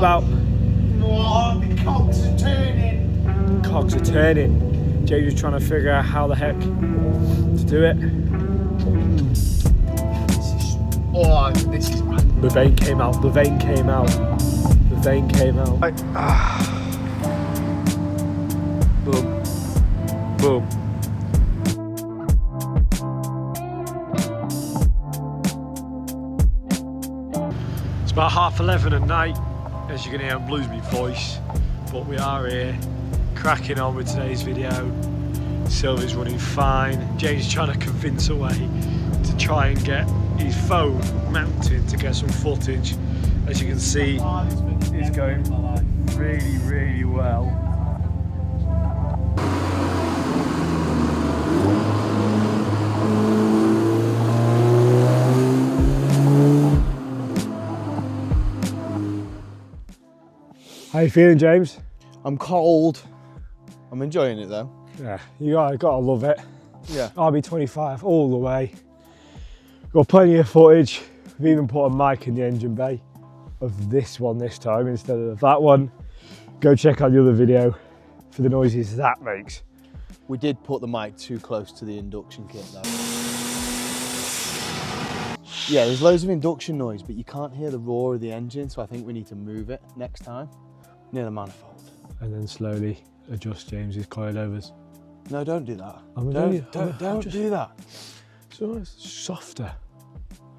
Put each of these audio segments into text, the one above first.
about? Oh, the cogs are turning. Cogs are turning. James was trying to figure out how the heck to do it. This is The vein came out. The vein came out. The vein came out. Boom. Boom. It's about 11:30 at night, as you can hear on Bluesby voice, but we are here, cracking on with today's video. Sylvie's running fine. James is trying to convince a way to try and get his phone mounted to get some footage. As you can see, it's going really, really well. How you feeling, James? I'm cold. I'm enjoying it though. Yeah, you gotta love it. Yeah. RB25 all the way. Got plenty of footage. We've even put a mic in the engine bay of this one this time instead of that one. Go check out the other video for the noises that makes. We did put the mic too close to the induction kit though. Yeah, there's loads of induction noise, but you can't hear the roar of the engine, so I think we need to move it next time near the manifold. And then slowly adjust James's coilovers. No, don't do that. Don't do that. So it's softer.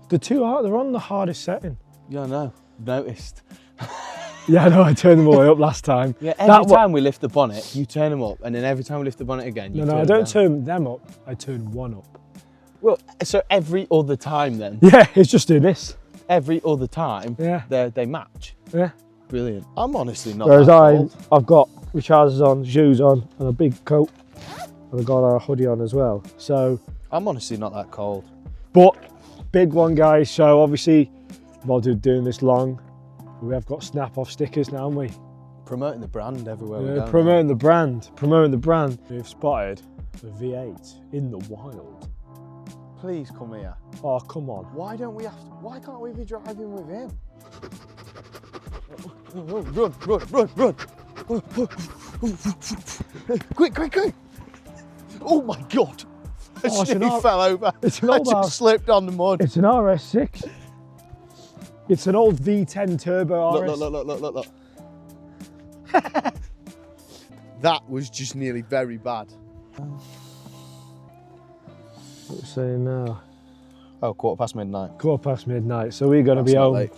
The two they're on the hardest setting. Yeah, I know. Noticed. Yeah, I know, I turned them all the way up last time. Yeah, every time we lift the bonnet, you turn them up, and then every time we lift the bonnet again, you turn them I don't down. turn them up, I turn one up. Well, so every other time then? Yeah, it's just doing this. Every other time, yeah, they match. Yeah. Brilliant. I'm honestly not Whereas that cold. I've got my trousers on, shoes on, and a big coat, and I've got a hoodie on as well. So I'm honestly not that cold. But big one, guys. So obviously, while doing this long, we have got SnapOff stickers now, haven't we? Promoting the brand everywhere we go. Promoting the brand. Promoting the brand. We've spotted a V8 in the wild. Please come here. Oh, come on. Why can't we be driving with him? Run. Quick. Oh my God. He fell over. It's an old just slipped on the mud. It's an RS6. It's an old V10 turbo RS. Look. That was just nearly very bad. What are we saying now? Oh, midnight. midnight. So we're going to be home. Late.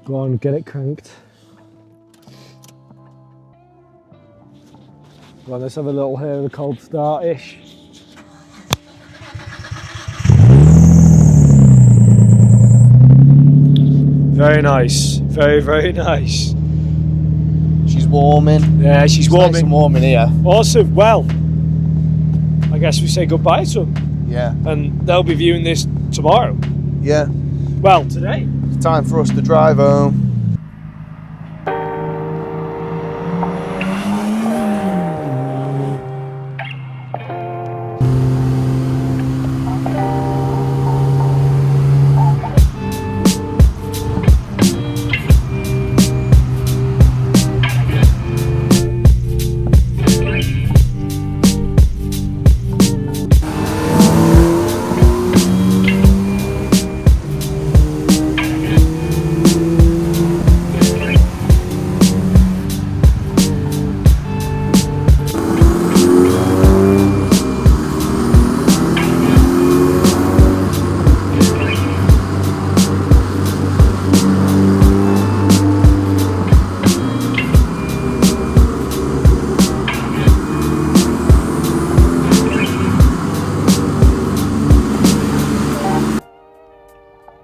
Go on, get it cranked. Well, let's have a little here of a cold start-ish. Very nice. Very, very nice. She's warming. Yeah, she's warming. Nice and warm in here. Awesome. Well, I guess we say goodbye to them. Yeah. And they'll be viewing this tomorrow. Yeah. Well, today. It's time for us to drive home.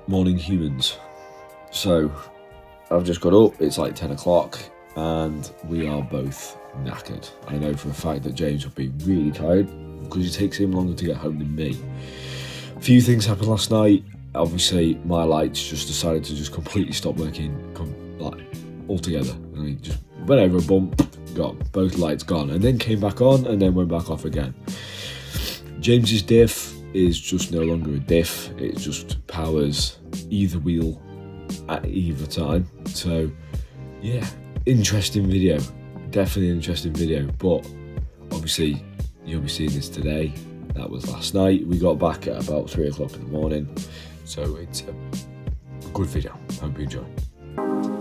Morning humans. So I've just got up, it's like 10 o'clock and we are both knackered. I know for a fact that James will be really tired because it takes him longer to get home than me. A few things happened last night. Obviously my lights just decided to just completely stop working like altogether. And I just went over a bump, got both lights gone, and then came back on and then went back off again. James's diff is just no longer a diff, it just powers either wheel at either time. So yeah, interesting video. Definitely an interesting video, but obviously you'll be seeing this today. That was last night. We got back at about 3 o'clock in the morning, so it's a good video. Hope you enjoy.